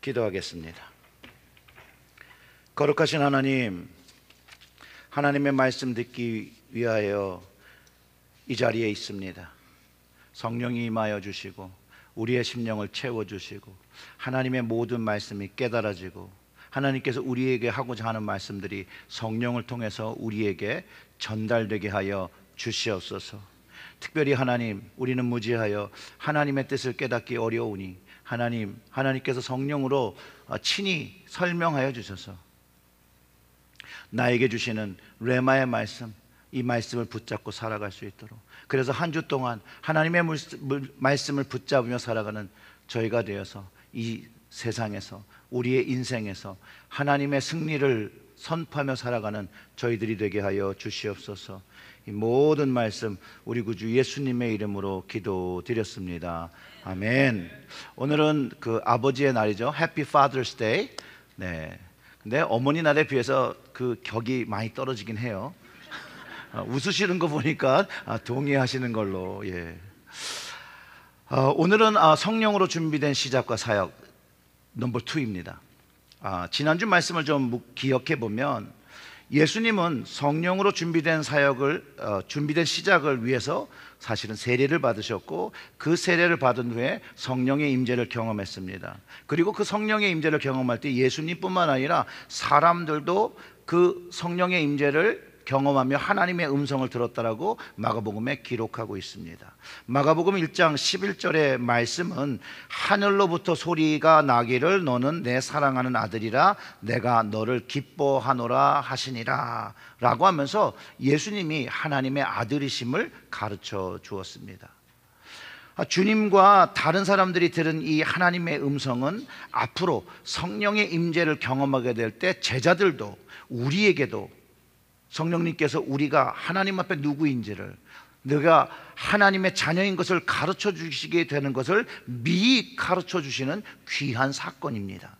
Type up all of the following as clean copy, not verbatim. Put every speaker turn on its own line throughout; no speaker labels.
기도하겠습니다. 거룩하신 하나님, 하나님의 말씀 듣기 위하여 이 자리에 있습니다. 성령이 임하여 주시고 우리의 심령을 채워주시고 하나님의 모든 말씀이 깨달아지고 하나님께서 우리에게 하고자 하는 말씀들이 성령을 통해서 우리에게 전달되게 하여 주시옵소서. 특별히 하나님, 우리는 무지하여 하나님의 뜻을 깨닫기 어려우니 하나님께서 성령으로 친히 설명하여 주셔서 나에게 주시는 레마의 말씀, 이 말씀을 붙잡고 살아갈 수 있도록, 그래서 한 주 동안 하나님의 말씀을 붙잡으며 살아가는 저희가 되어서 이 세상에서, 우리의 인생에서 하나님의 승리를 선포하며 살아가는 저희들이 되게 하여 주시옵소서. 이 모든 말씀 우리 구주 예수님의 이름으로 기도드렸습니다. 아멘. 오늘은 그 아버지의 날이죠. Happy Father's Day. 네. 근데 어머니 날에 비해서 그 격이 많이 떨어지긴 해요. 웃으시는 거 보니까 동의하시는 걸로. 예. 오늘은 성령으로 준비된 시작과 사역 넘버 2입니다. 지난주 말씀을 좀 기억해 보면 예수님은 성령으로 준비된 사역을 준비된 시작을 위해서 사실은 세례를 받으셨고, 그 세례를 받은 후에 성령의 임재를 경험했습니다. 그리고 그 성령의 임재를 경험할 때 예수님뿐만 아니라 사람들도 그 성령의 임재를 경험하며 하나님의 음성을 들었다라고 마가복음에 기록하고 있습니다. 마가복음 1장 11절의 말씀은 하늘로부터 소리가 나기를 너는 내 사랑하는 아들이라 내가 너를 기뻐하노라 하시니라 라고 하면서 예수님이 하나님의 아들이심을 가르쳐 주었습니다. 주님과 다른 사람들이 들은 이 하나님의 음성은 앞으로 성령의 임재를 경험하게 될 때 제자들도, 우리에게도 성령님께서 우리가 하나님 앞에 누구인지를, 내가 하나님의 자녀인 것을 가르쳐 주시게 되는 것을 미리 가르쳐 주시는 귀한 사건입니다.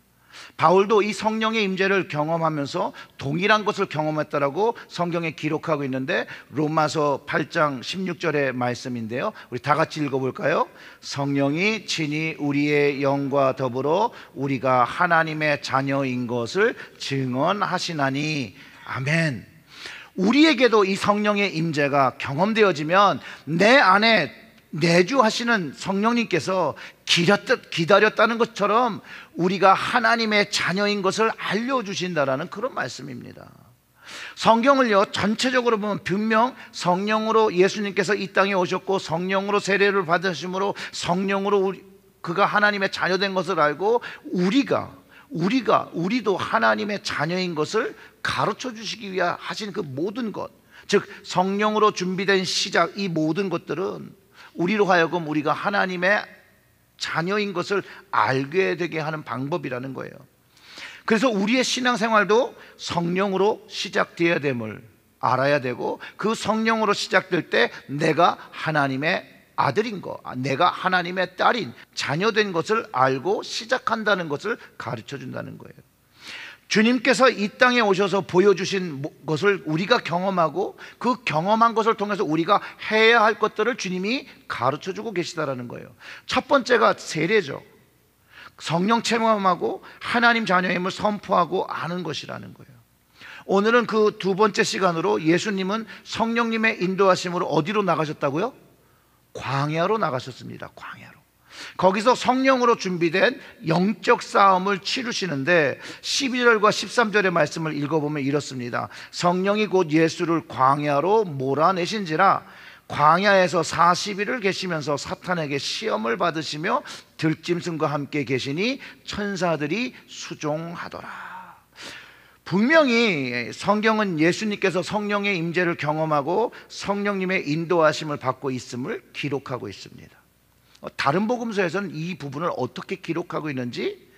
바울도 이 성령의 임재를 경험하면서 동일한 것을 경험했다라고 성경에 기록하고 있는데, 로마서 8장 16절의 말씀인데요, 우리 다 같이 읽어볼까요? 성령이 친히 우리의 영과 더불어 우리가 하나님의 자녀인 것을 증언하시나니. 아멘. 우리에게도 이 성령의 임재가 경험되어지면 내 안에 내주하시는 성령님께서 기다렸다는 것처럼 우리가 하나님의 자녀인 것을 알려주신다라는 그런 말씀입니다. 성경을요 전체적으로 보면 분명 성령으로 예수님께서 이 땅에 오셨고 성령으로 세례를 받으심으로 성령으로 그가 하나님의 자녀된 것을 알고 우리도 하나님의 자녀인 것을 가르쳐 주시기 위해 하신 그 모든 것, 즉 성령으로 준비된 시작, 이 모든 것들은 우리로 하여금 우리가 하나님의 자녀인 것을 알게 되게 하는 방법이라는 거예요. 그래서 우리의 신앙생활도 성령으로 시작되어야 됨을 알아야 되고, 그 성령으로 시작될 때 내가 하나님의 아들인 것, 내가 하나님의 딸인 자녀된 것을 알고 시작한다는 것을 가르쳐 준다는 거예요. 주님께서 이 땅에 오셔서 보여주신 것을 우리가 경험하고, 그 경험한 것을 통해서 우리가 해야 할 것들을 주님이 가르쳐 주고 계시다라는 거예요. 첫 번째가 세례죠. 성령 체험하고 하나님 자녀임을 선포하고 아는 것이라는 거예요. 오늘은 그 두 번째 시간으로 예수님은 성령님의 인도하심으로 어디로 나가셨다고요? 광야로 나가셨습니다. 광야로. 거기서 성령으로 준비된 영적 싸움을 치르시는데 12절과 13절의 말씀을 읽어보면 이렇습니다. 성령이 곧 예수를 광야로 몰아내신지라 광야에서 40일을 계시면서 사탄에게 시험을 받으시며 들짐승과 함께 계시니 천사들이 수종하더라. 분명히 성경은 예수님께서 성령의 임재를 경험하고 성령님의 인도하심을 받고 있음을 기록하고 있습니다. 다른 복음서에서는 이 부분을 어떻게 기록하고 있는지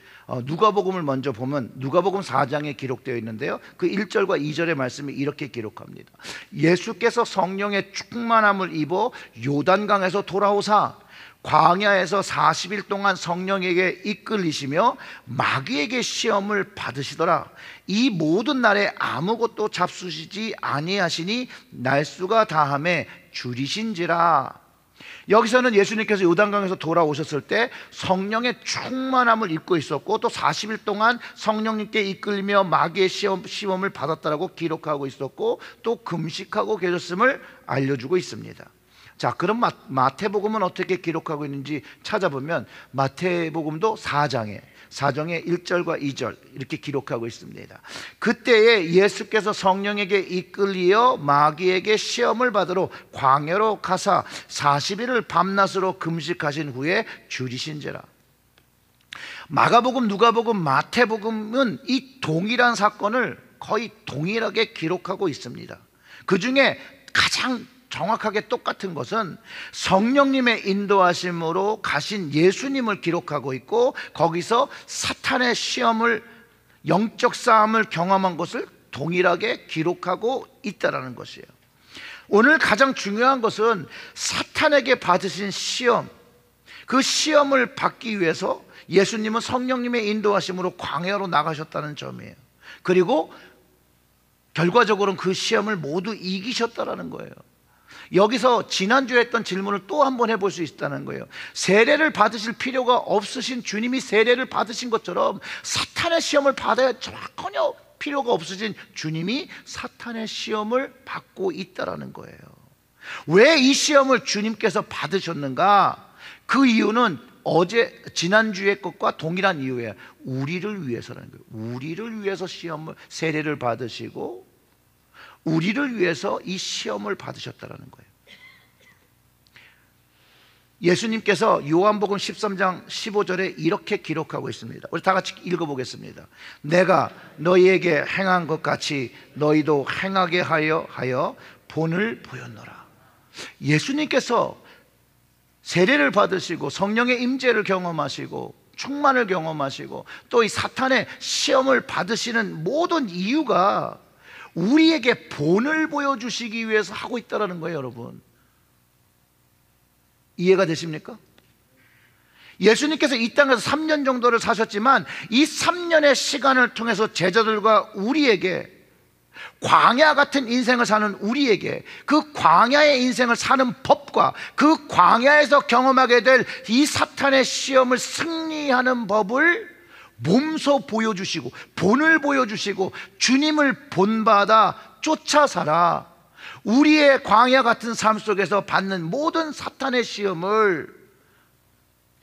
누가복음을 먼저 보면 누가복음 4장에 기록되어 있는데요, 그 1절과 2절의 말씀이 이렇게 기록합니다. 예수께서 성령의 충만함을 입어 요단강에서 돌아오사 광야에서 40일 동안 성령에게 이끌리시며 마귀에게 시험을 받으시더라. 이 모든 날에 아무것도 잡수시지 아니하시니 날수가 다함에 줄이신지라. 여기서는 예수님께서 요단강에서 돌아오셨을 때 성령의 충만함을 입고 있었고, 또 40일 동안 성령님께 이끌리며 마귀의 시험을 받았다라고 기록하고 있었고, 또 금식하고 계셨음을 알려주고 있습니다. 자, 그럼 마태복음은 어떻게 기록하고 있는지 찾아보면 마태복음도 4장에 1절과 2절 이렇게 기록하고 있습니다. 그때에 예수께서 성령에게 이끌리어 마귀에게 시험을 받으러 광야로 가사 40일을 밤낮으로 금식하신 후에 줄이신지라. 마가복음, 누가복음, 마태복음은 이 동일한 사건을 거의 동일하게 기록하고 있습니다. 그 중에 가장 정확하게 똑같은 것은 성령님의 인도하심으로 가신 예수님을 기록하고 있고, 거기서 사탄의 시험을, 영적 싸움을 경험한 것을 동일하게 기록하고 있다는 것이에요. 오늘 가장 중요한 것은 사탄에게 받으신 시험, 그 시험을 받기 위해서 예수님은 성령님의 인도하심으로 광야로 나가셨다는 점이에요. 그리고 결과적으로는 그 시험을 모두 이기셨다는 거예요. 여기서 지난주에 했던 질문을 또 한 번 해볼 수 있다는 거예요. 세례를 받으실 필요가 없으신 주님이 세례를 받으신 것처럼 사탄의 시험을 받아야 전혀 필요가 없으신 주님이 사탄의 시험을 받고 있다는 거예요. 왜 이 시험을 주님께서 받으셨는가? 그 이유는 지난주의 것과 동일한 이유예요. 우리를 위해서라는 거예요. 우리를 위해서 세례를 받으시고, 우리를 위해서 이 시험을 받으셨다는 거예요. 예수님께서 요한복음 13장 15절에 이렇게 기록하고 있습니다. 우리 다 같이 읽어보겠습니다. 내가 너희에게 행한 것 같이 너희도 행하게 하여 본을 보였노라. 예수님께서 세례를 받으시고 성령의 임재를 경험하시고 충만을 경험하시고 또 이 사탄의 시험을 받으시는 모든 이유가 우리에게 본을 보여주시기 위해서 하고 있다는 거예요. 여러분, 이해가 되십니까? 예수님께서 이 땅에서 3년 정도를 사셨지만 이 3년의 시간을 통해서 제자들과 우리에게, 광야 같은 인생을 사는 우리에게, 그 광야의 인생을 사는 법과 그 광야에서 경험하게 될 이 사탄의 시험을 승리하는 법을 몸소 보여주시고, 본을 보여주시고, 주님을 본받아 쫓아 살아 우리의 광야 같은 삶 속에서 받는 모든 사탄의 시험을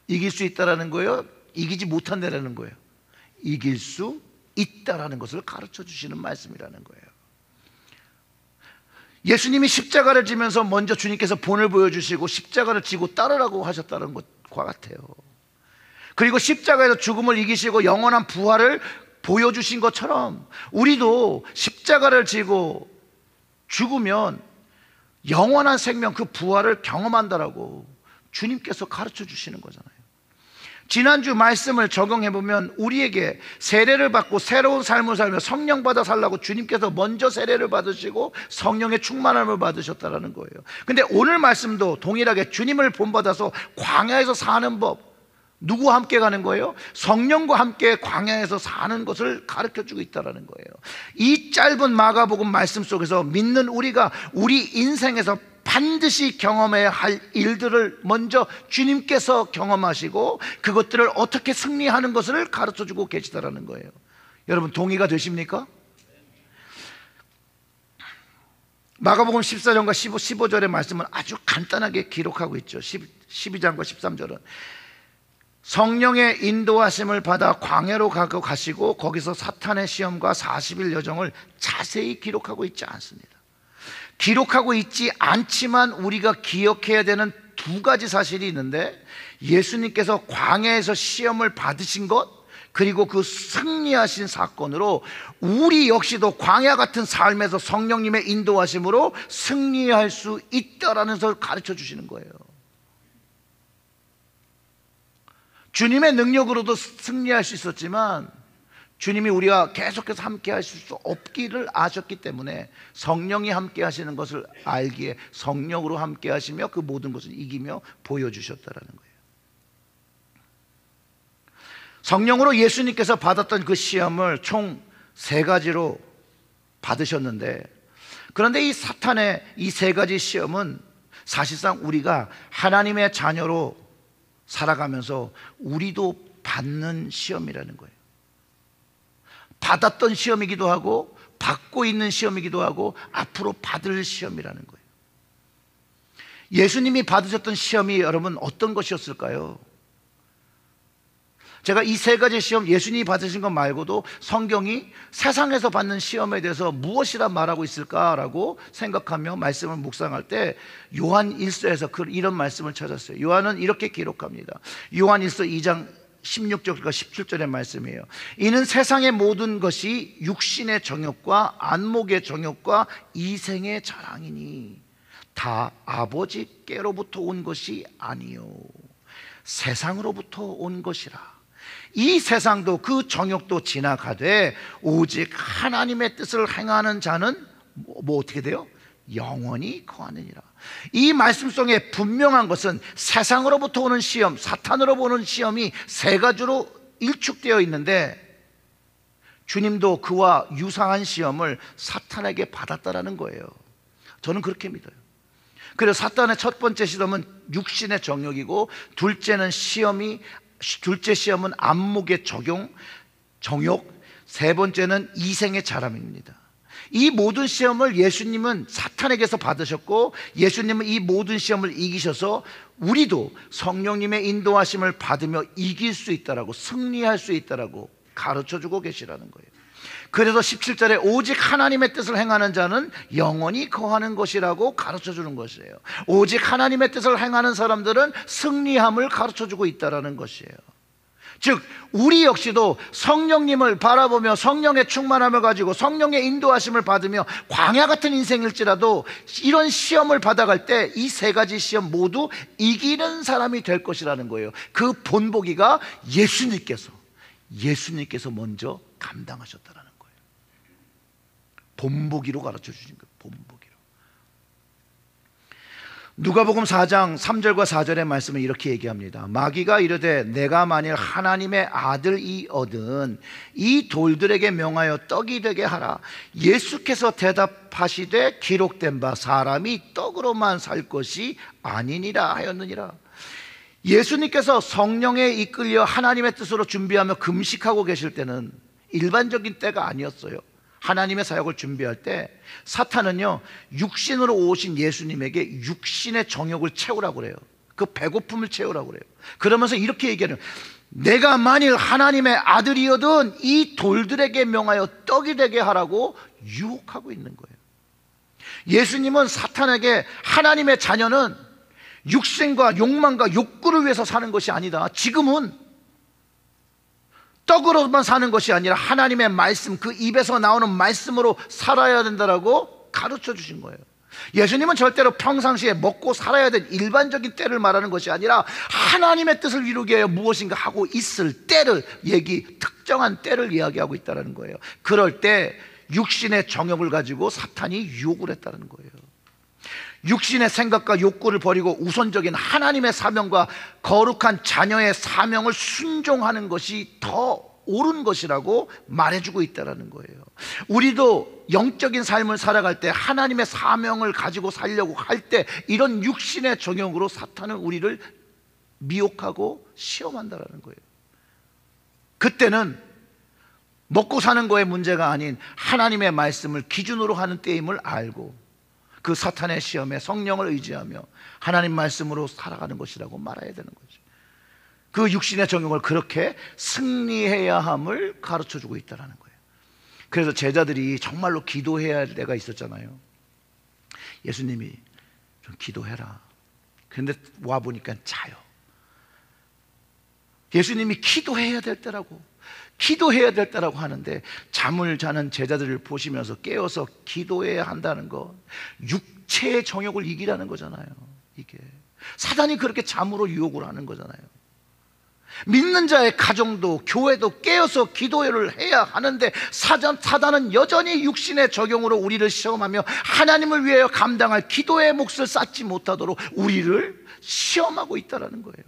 이길 수 있다라는 거예요? 이기지 못한다라는 거예요? 이길 수 있다라는 것을 가르쳐 주시는 말씀이라는 거예요. 예수님이 십자가를 지면서 먼저 주님께서 본을 보여주시고 십자가를 지고 따르라고 하셨다는 것과 같아요. 그리고 십자가에서 죽음을 이기시고 영원한 부활을 보여주신 것처럼 우리도 십자가를 지고 죽으면 영원한 생명, 그 부활을 경험한다라고 주님께서 가르쳐 주시는 거잖아요. 지난주 말씀을 적용해보면 우리에게 세례를 받고 새로운 삶을 살며 성령 받아 살라고 주님께서 먼저 세례를 받으시고 성령의 충만함을 받으셨다는 거예요. 근데 오늘 말씀도 동일하게 주님을 본받아서 광야에서 사는 법, 누구와 함께 가는 거예요? 성령과 함께 광야에서 사는 것을 가르쳐주고 있다는 거예요. 이 짧은 마가복음 말씀 속에서 믿는 우리가 우리 인생에서 반드시 경험해야 할 일들을 먼저 주님께서 경험하시고 그것들을 어떻게 승리하는 것을 가르쳐주고 계시다는 거예요. 여러분, 동의가 되십니까? 마가복음 14장과 15절의 말씀은 아주 간단하게 기록하고 있죠. 12장과 13절은 성령의 인도하심을 받아 광야로 가시고 거기서 사탄의 시험과 40일 여정을 자세히 기록하고 있지 않습니다. 기록하고 있지 않지만 우리가 기억해야 되는 두 가지 사실이 있는데, 예수님께서 광야에서 시험을 받으신 것, 그리고 그 승리하신 사건으로 우리 역시도 광야 같은 삶에서 성령님의 인도하심으로 승리할 수 있다라는 것을 가르쳐 주시는 거예요. 주님의 능력으로도 승리할 수 있었지만 주님이 우리가 계속해서 함께 하실 수 없기를 아셨기 때문에 성령이 함께 하시는 것을 알기에 성령으로 함께 하시며 그 모든 것을 이기며 보여주셨다는 거예요. 성령으로 예수님께서 받았던 그 시험을 총 3가지로 받으셨는데, 그런데 이 사탄의 이 3가지 시험은 사실상 우리가 하나님의 자녀로 살아가면서 우리도 받는 시험이라는 거예요. 받았던 시험이기도 하고 받고 있는 시험이기도 하고 앞으로 받을 시험이라는 거예요. 예수님이 받으셨던 시험이 여러분 어떤 것이었을까요? 제가 이 세 가지 시험, 예수님이 받으신 것 말고도 성경이 세상에서 받는 시험에 대해서 무엇이라 말하고 있을까라고 생각하며 말씀을 묵상할 때 요한 1서에서 이런 말씀을 찾았어요. 요한은 이렇게 기록합니다. 요한 1서 2장 16절과 17절의 말씀이에요. 이는 세상의 모든 것이 육신의 정욕과 안목의 정욕과 이생의 자랑이니 다 아버지께로부터 온 것이 아니요 세상으로부터 온 것이라. 이 세상도 그 정욕도 지나가되 오직 하나님의 뜻을 행하는 자는 뭐 어떻게 돼요? 영원히 거하느니라. 이 말씀 속에 분명한 것은 세상으로부터 오는 시험, 사탄으로 오는 시험이 세 가지로 일축되어 있는데 주님도 그와 유사한 시험을 사탄에게 받았다라는 거예요. 저는 그렇게 믿어요. 그래서 사탄의 첫 번째 시험은 육신의 정욕이고 둘째 시험은 안목의 정욕, 세 번째는 이생의 자랑입니다. 이 모든 시험을 예수님은 사탄에게서 받으셨고 예수님은 이 모든 시험을 이기셔서 우리도 성령님의 인도하심을 받으며 이길 수 있다라고, 승리할 수 있다라고 가르쳐주고 계시라는 거예요. 그래서 17절에 오직 하나님의 뜻을 행하는 자는 영원히 거하는 것이라고 가르쳐주는 것이에요. 오직 하나님의 뜻을 행하는 사람들은 승리함을 가르쳐주고 있다는 것이에요. 즉 우리 역시도 성령님을 바라보며 성령의 충만함을 가지고 성령의 인도하심을 받으며 광야 같은 인생일지라도 이런 시험을 받아갈 때 이 세 가지 시험 모두 이기는 사람이 될 것이라는 거예요. 그 본보기가 예수님께서 먼저 감당하셨다는 거예요. 본보기로 가르쳐 주신 거예요. 본보기로. 누가복음 4장 3절과 4절의 말씀은 이렇게 얘기합니다. 마귀가 이르되 내가 만일 하나님의 아들이거든 이 돌들에게 명하여 떡이 되게 하라. 예수께서 대답하시되 기록된 바 사람이 떡으로만 살 것이 아니니라 하였느니라. 예수님께서 성령에 이끌려 하나님의 뜻으로 준비하며 금식하고 계실 때는 일반적인 때가 아니었어요. 하나님의 사역을 준비할 때 사탄은요 육신으로 오신 예수님에게 육신의 정욕을 채우라고 그래요. 그 배고픔을 채우라고 그래요. 그러면서 이렇게 얘기하는, 내가 만일 하나님의 아들이거든 이 돌들에게 명하여 떡이 되게 하라고 유혹하고 있는 거예요. 예수님은 사탄에게 하나님의 자녀는 육신과 욕망과 욕구를 위해서 사는 것이 아니다, 지금은 떡으로만 사는 것이 아니라 하나님의 말씀, 그 입에서 나오는 말씀으로 살아야 된다라고 가르쳐 주신 거예요. 예수님은 절대로 평상시에 먹고 살아야 될 일반적인 때를 말하는 것이 아니라 하나님의 뜻을 이루기 위해 무엇인가 하고 있을 때를 특정한 때를 이야기하고 있다는 거예요. 그럴 때 육신의 정욕을 가지고 사탄이 유혹을 했다는 거예요. 육신의 생각과 욕구를 버리고 우선적인 하나님의 사명과 거룩한 자녀의 사명을 순종하는 것이 더 옳은 것이라고 말해주고 있다는 거예요. 우리도 영적인 삶을 살아갈 때 하나님의 사명을 가지고 살려고 할 때 이런 육신의 정욕으로 사탄은 우리를 미혹하고 시험한다는 거예요. 그때는 먹고 사는 거의 문제가 아닌 하나님의 말씀을 기준으로 하는 때임을 알고 그 사탄의 시험에 성령을 의지하며 하나님 말씀으로 살아가는 것이라고 말해야 되는 거죠. 그 육신의 정욕을 그렇게 승리해야 함을 가르쳐주고 있다는 거예요. 그래서 제자들이 정말로 기도해야 할 때가 있었잖아요. 예수님이 좀 기도해라. 그런데 와보니까 자요. 예수님이 기도해야 될 때라고 하는데 잠을 자는 제자들을 보시면서 깨어서 기도해야 한다는 것, 육체의 정욕을 이기라는 거잖아요. 이게 사단이 그렇게 잠으로 유혹을 하는 거잖아요. 믿는 자의 가정도 교회도 깨어서 기도를 해야 하는데 사단은 여전히 육신의 적용으로 우리를 시험하며 하나님을 위하여 감당할 기도의 몫을 쌓지 못하도록 우리를 시험하고 있다는 거예요.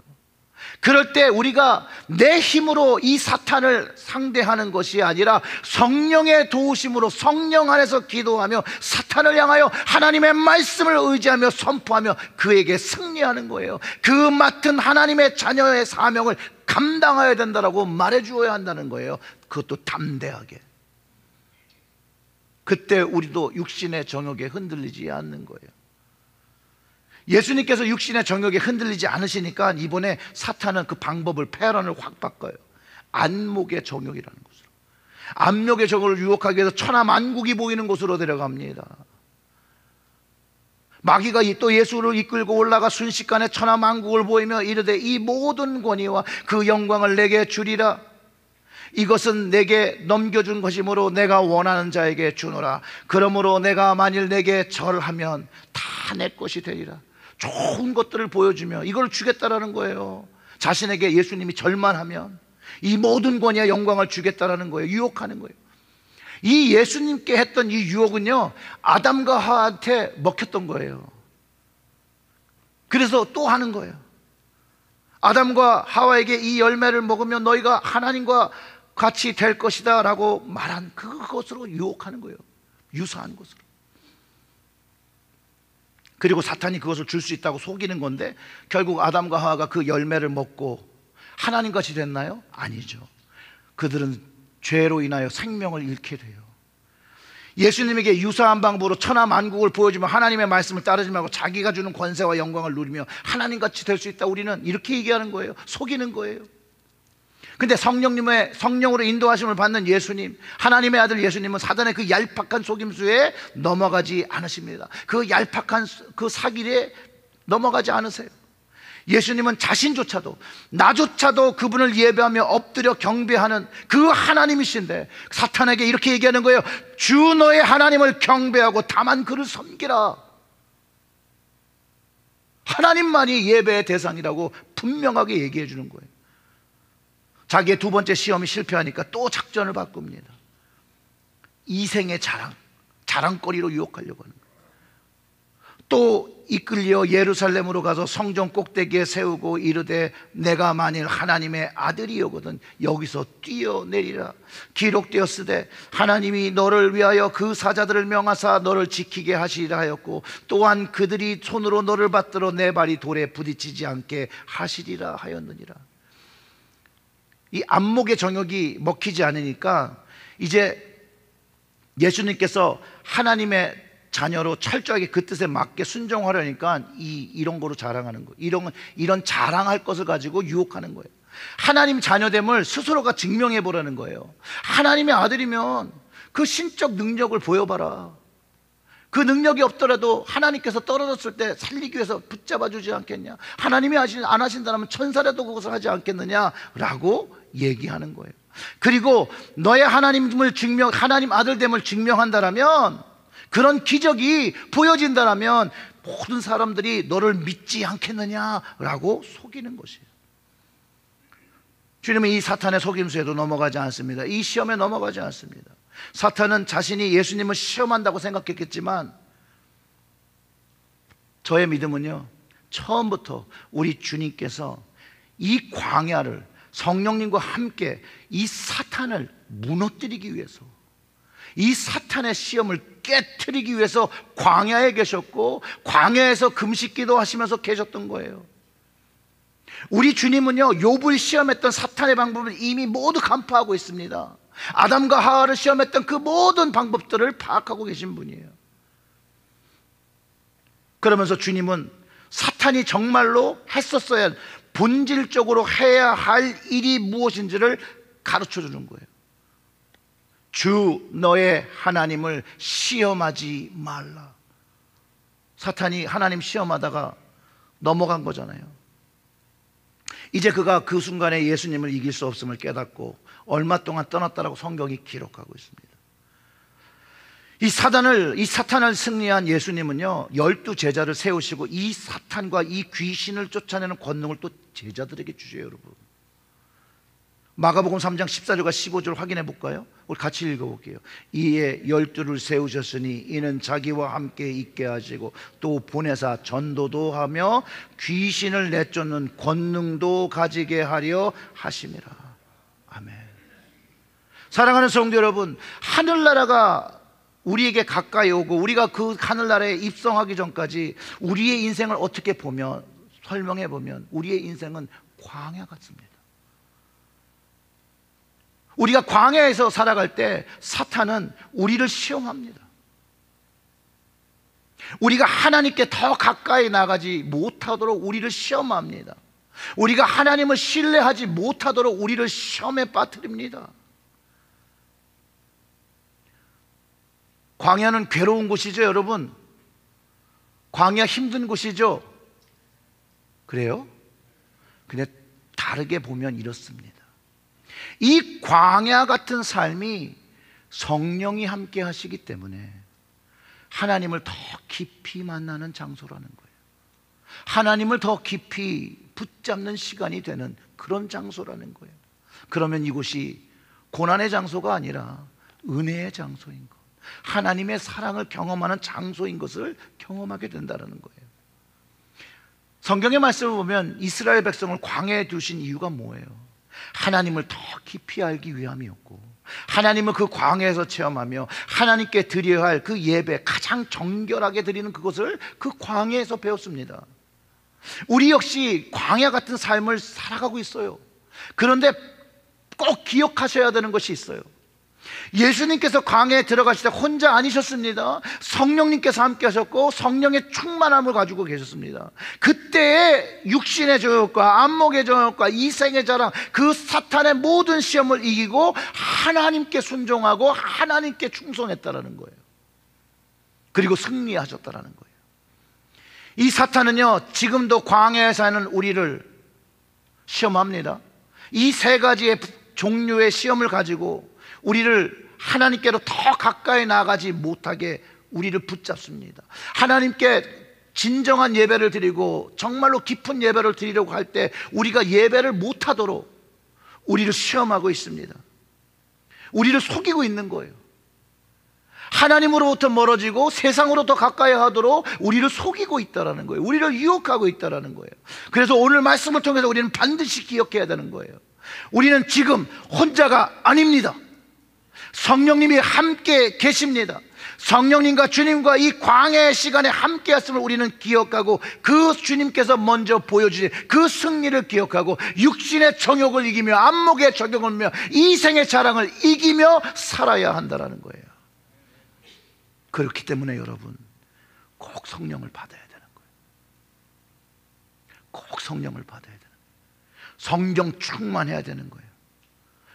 그럴 때 우리가 내 힘으로 이 사탄을 상대하는 것이 아니라 성령의 도우심으로 성령 안에서 기도하며 사탄을 향하여 하나님의 말씀을 의지하며 선포하며 그에게 승리하는 거예요. 그 맡은 하나님의 자녀의 사명을 감당해야 된다라고 말해주어야 한다는 거예요. 그것도 담대하게. 그때 우리도 육신의 정욕에 흔들리지 않는 거예요. 예수님께서 육신의 정욕에 흔들리지 않으시니까 이번에 사탄은 그 방법을, 패런을 확 바꿔요. 안목의 정욕이라는 것으로. 안목의 정욕을 유혹하기 위해서 천하만국이 보이는 곳으로 데려갑니다. 마귀가 또 예수를 이끌고 올라가 순식간에 천하만국을 보이며 이르되 이 모든 권위와 그 영광을 내게 주리라. 이것은 내게 넘겨준 것이므로 내가 원하는 자에게 주노라. 그러므로 내가 만일 내게 절하면 다 내 것이 되리라. 좋은 것들을 보여주며 이걸 주겠다라는 거예요. 자신에게 예수님이 절만 하면 이 모든 권위와 영광을 주겠다라는 거예요. 유혹하는 거예요. 이 예수님께 했던 이 유혹은요, 아담과 하와한테 먹혔던 거예요. 그래서 또 하는 거예요. 아담과 하와에게 이 열매를 먹으면 너희가 하나님과 같이 될 것이다 라고 말한 그것으로 유혹하는 거예요. 유사한 것으로. 그리고 사탄이 그것을 줄 수 있다고 속이는 건데 결국 아담과 하와가 그 열매를 먹고 하나님같이 됐나요? 아니죠. 그들은 죄로 인하여 생명을 잃게 돼요. 예수님에게 유사한 방법으로 천하만국을 보여주며 하나님의 말씀을 따르지 말고 자기가 주는 권세와 영광을 누리며 하나님같이 될 수 있다. 우리는 이렇게 얘기하는 거예요. 속이는 거예요. 근데 성령으로 인도하심을 받는 예수님, 하나님의 아들 예수님은 사단의 그 얄팍한 속임수에 넘어가지 않으십니다. 그 얄팍한 그 사기에 넘어가지 않으세요. 예수님은 자신조차도, 나조차도 그분을 예배하며 엎드려 경배하는 그 하나님이신데 사탄에게 이렇게 얘기하는 거예요. 주 너의 하나님을 경배하고 다만 그를 섬기라. 하나님만이 예배의 대상이라고 분명하게 얘기해 주는 거예요. 자기의 두 번째 시험이 실패하니까 또 작전을 바꿉니다. 이생의 자랑거리로 유혹하려고 하는 거예요. 또 이끌려 예루살렘으로 가서 성전 꼭대기에 세우고 이르되 내가 만일 하나님의 아들이오거든 여기서 뛰어내리라. 기록되었으되 하나님이 너를 위하여 그 사자들을 명하사 너를 지키게 하시리라 하였고 또한 그들이 손으로 너를 받들어 내 발이 돌에 부딪히지 않게 하시리라 하였느니라. 이 안목의 정욕이 먹히지 않으니까 이제 예수님께서 하나님의 자녀로 철저하게 그 뜻에 맞게 순종하려니까 이런 거로 자랑하는 거예요. 이런 자랑할 것을 가지고 유혹하는 거예요. 하나님 자녀됨을 스스로가 증명해 보라는 거예요. 하나님의 아들이면 그 신적 능력을 보여봐라. 그 능력이 없더라도 하나님께서 떨어졌을 때 살리기 위해서 붙잡아 주지 않겠냐. 하나님이 안 하신다면 천사라도 그것을 하지 않겠느냐라고 얘기하는 거예요. 그리고 너의 하나님 아들됨을 증명한다라면, 그런 기적이 보여진다라면 모든 사람들이 너를 믿지 않겠느냐라고 속이는 것이에요. 주님은 이 사탄의 속임수에도 넘어가지 않습니다. 이 시험에 넘어가지 않습니다. 사탄은 자신이 예수님을 시험한다고 생각했겠지만 저의 믿음은요, 처음부터 우리 주님께서 이 광야를 성령님과 함께 이 사탄을 무너뜨리기 위해서, 이 사탄의 시험을 깨트리기 위해서 광야에 계셨고 광야에서 금식기도 하시면서 계셨던 거예요. 우리 주님은요, 욥을 시험했던 사탄의 방법을 이미 모두 간파하고 있습니다. 아담과 하와를 시험했던 그 모든 방법들을 파악하고 계신 분이에요. 그러면서 주님은 사탄이 정말로 했었어야, 본질적으로 해야 할 일이 무엇인지를 가르쳐 주는 거예요. 주 너의 하나님을 시험하지 말라. 사탄이 하나님 시험하다가 넘어간 거잖아요. 이제 그가 그 순간에 예수님을 이길 수 없음을 깨닫고 얼마 동안 떠났다라고 성경이 기록하고 있습니다. 이 사탄을 승리한 예수님은요, 12 제자를 세우시고 이 사탄과 이 귀신을 쫓아내는 권능을 또 제자들에게 주셔요. 여러분, 마가복음 3장 14절과 15절 확인해 볼까요? 우리 같이 읽어볼게요. 이에 12를 세우셨으니 이는 자기와 함께 있게 하시고 또 보내사 전도도 하며 귀신을 내쫓는 권능도 가지게 하려 하심이라. 아멘. 사랑하는 성도 여러분, 하늘나라가 우리에게 가까이 오고 우리가 그 하늘나라에 입성하기 전까지 우리의 인생을 어떻게 보면, 설명해 보면 우리의 인생은 광야 같습니다. 우리가 광야에서 살아갈 때 사탄은 우리를 시험합니다. 우리가 하나님께 더 가까이 나가지 못하도록 우리를 시험합니다. 우리가 하나님을 신뢰하지 못하도록 우리를 시험에 빠뜨립니다. 광야는 괴로운 곳이죠, 여러분. 광야 힘든 곳이죠. 그래요? 근데 다르게 보면 이렇습니다. 이 광야 같은 삶이 성령이 함께 하시기 때문에 하나님을 더 깊이 만나는 장소라는 거예요. 하나님을 더 깊이 붙잡는 시간이 되는 그런 장소라는 거예요. 그러면 이곳이 고난의 장소가 아니라 은혜의 장소인 것, 하나님의 사랑을 경험하는 장소인 것을 경험하게 된다는 거예요. 성경의 말씀을 보면 이스라엘 백성을 광야에 두신 이유가 뭐예요? 하나님을 더 깊이 알기 위함이었고, 하나님을 그 광야에서 체험하며 하나님께 드려야 할 그 예배, 가장 정결하게 드리는 그것을 그 광야에서 배웠습니다. 우리 역시 광야 같은 삶을 살아가고 있어요. 그런데 꼭 기억하셔야 되는 것이 있어요. 예수님께서 광야에 들어가실 때 혼자 아니셨습니다. 성령님께서 함께 하셨고 성령의 충만함을 가지고 계셨습니다. 그때의 육신의 정욕과 안목의 정욕과 이생의 자랑, 그 사탄의 모든 시험을 이기고 하나님께 순종하고 하나님께 충성했다라는 거예요. 그리고 승리하셨다라는 거예요. 이 사탄은요, 지금도 광야에 사는 우리를 시험합니다. 이 세 가지의 종류의 시험을 가지고 우리를 하나님께로 더 가까이 나가지 못하게 우리를 붙잡습니다. 하나님께 진정한 예배를 드리고 정말로 깊은 예배를 드리려고 할 때 우리가 예배를 못하도록 우리를 시험하고 있습니다. 우리를 속이고 있는 거예요. 하나님으로부터 멀어지고 세상으로 더 가까이 하도록 우리를 속이고 있다는 거예요. 우리를 유혹하고 있다는 거예요. 그래서 오늘 말씀을 통해서 우리는 반드시 기억해야 되는 거예요. 우리는 지금 혼자가 아닙니다. 성령님이 함께 계십니다. 성령님과 주님과 이 광야의 시간에 함께 했음을 우리는 기억하고, 그 주님께서 먼저 보여주신 그 승리를 기억하고 육신의 정욕을 이기며 안목의 정욕을 이기며 이생의 자랑을 이기며 살아야 한다는 거예요. 그렇기 때문에 여러분, 꼭 성령을 받아야 되는 거예요. 꼭 성령을 받아야 되는 거예요. 성령 충만해야 되는 거예요.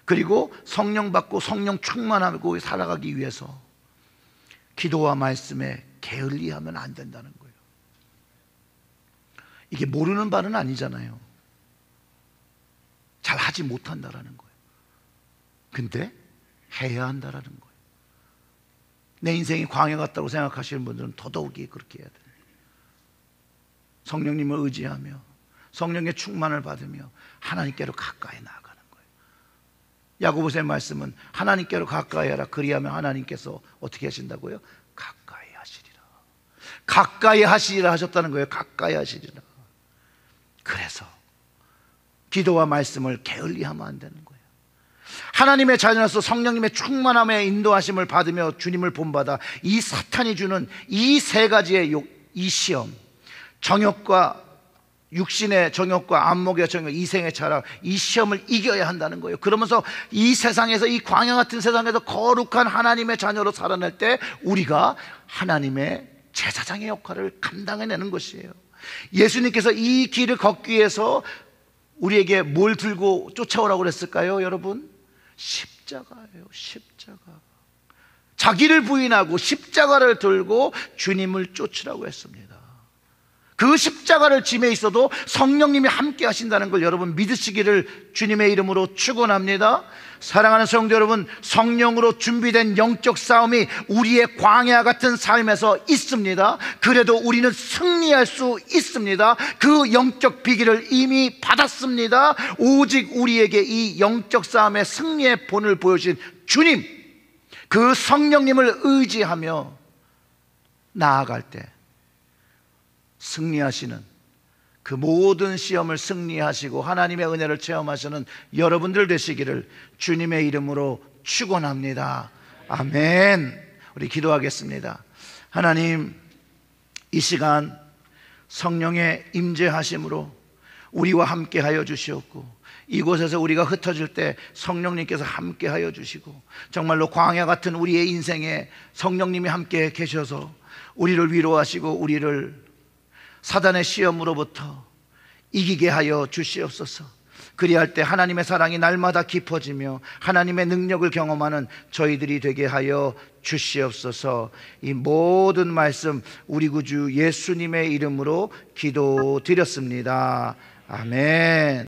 그리고 성령 받고 성령 충만하고 살아가기 위해서 기도와 말씀에 게을리하면 안 된다는 거예요. 이게 모르는 바는 아니잖아요. 잘 하지 못한다라는 거예요. 근데 해야 한다라는 거예요. 내 인생이 광야 같다고 생각하시는 분들은 더더욱이 그렇게 해야 돼요. 성령님을 의지하며 성령의 충만을 받으며 하나님께로 가까이 나아가는 거예요. 야고보서의 말씀은 하나님께로 가까이 하라. 그리하면 하나님께서 어떻게 하신다고요? 가까이 하시리라. 가까이 하시리라 하셨다는 거예요. 가까이 하시리라. 그래서 기도와 말씀을 게을리하면 안 되는 거예요. 하나님의 자녀로서 성령님의 충만함의 인도하심을 받으며 주님을 본받아 이 사탄이 주는 이 세 가지의 이 시험, 정욕과 육신의 정욕과 안목의 정욕, 이생의 자랑, 이 시험을 이겨야 한다는 거예요. 그러면서 이 세상에서, 이 광야 같은 세상에서 거룩한 하나님의 자녀로 살아낼 때 우리가 하나님의 제사장의 역할을 감당해내는 것이에요. 예수님께서 이 길을 걷기 위해서 우리에게 뭘 들고 쫓아오라고 그랬을까요, 여러분? 십자가예요. 십자가. 자기를 부인하고 십자가를 들고 주님을 쫓으라고 했습니다. 그 십자가를 짐에 있어도 성령님이 함께 하신다는 걸 여러분 믿으시기를 주님의 이름으로 축원합니다. 사랑하는 성도 여러분, 성령으로 준비된 영적 싸움이 우리의 광야 같은 삶에서 있습니다. 그래도 우리는 승리할 수 있습니다. 그 영적 비기를 이미 받았습니다. 오직 우리에게 이 영적 싸움의 승리의 본을 보여주신 주님, 그 성령님을 의지하며 나아갈 때 승리하시는, 그 모든 시험을 승리하시고 하나님의 은혜를 체험하시는 여러분들 되시기를 주님의 이름으로 축원합니다. 아멘. 우리 기도하겠습니다. 하나님, 이 시간 성령의 임재하심으로 우리와 함께 하여 주시옵고, 이곳에서 우리가 흩어질 때 성령님께서 함께 하여 주시고, 정말로 광야 같은 우리의 인생에 성령님이 함께 계셔서 우리를 위로하시고 우리를 사단의 시험으로부터 이기게 하여 주시옵소서. 그리할 때 하나님의 사랑이 날마다 깊어지며 하나님의 능력을 경험하는 저희들이 되게 하여 주시옵소서. 이 모든 말씀 우리 구주 예수님의 이름으로 기도드렸습니다. 아멘.